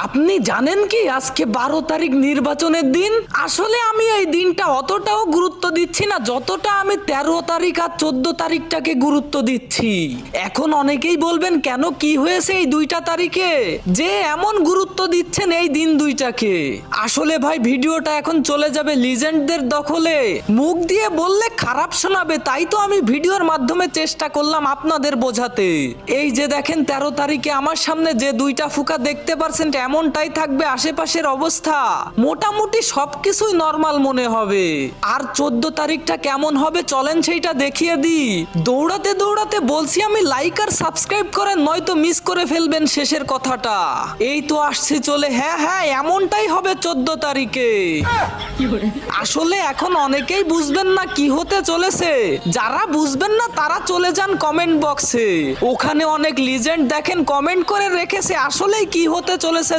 আপনি জানেন কি আজকে 12 তারিখ নির্বাচনের দিন? আসলে আমি এই দিনটা অতটাও গুরুত্ব দিচ্ছি না যতটা আমি 13 তারিখ আর 14 তারিখটাকে গুরুত্ব দিচ্ছি। এখন অনেকেই বলবেন কেন, কি হয়েছে এই 2টা তারিখে যে এমন গুরুত্ব দিচ্ছেন এই দিন দুইটাকে? আসলে ভাই ভিডিওটা এখন চলে যাবে লিজেন্ডদের দখলে, মুখ দিয়ে বললে খারাপ শোনাবে, তাই তো আমি ভিডিওর মাধ্যমে চেষ্টা করলাম আপনাদের বোঝাতে। এই যে দেখেন 13 তারিখে আমার সামনে যে 2টা ফুকা দেখতে পারছেন, এমনটাই থাকবে আশেপাশের অবস্থা, মোটামুটি সবকিছুই নরমাল মনে হবে। আর 14 তারিখটা কেমন হবে চলেন সেইটা দেখিয়ে দিই। দৌড়াতে দৌড়াতে বলছি আমি, লাইক আর সাবস্ক্রাইব করেন নয়তো মিস করে ফেলবেন শেষের কথাটা। এই তো আসছে চলে, হ্যাঁ হ্যাঁ এমনটাই হবে 14 তারিখে। আসলে এখন অনেকেই বুঝবেন না কি হতে চলেছে, যারা বুঝবেন না তারা চলে যান কমেন্ট বক্সে, ওখানে অনেক লিজেন্ড দেখেন কমেন্ট করে রেখেছে আসলেই কি হতে চলেছে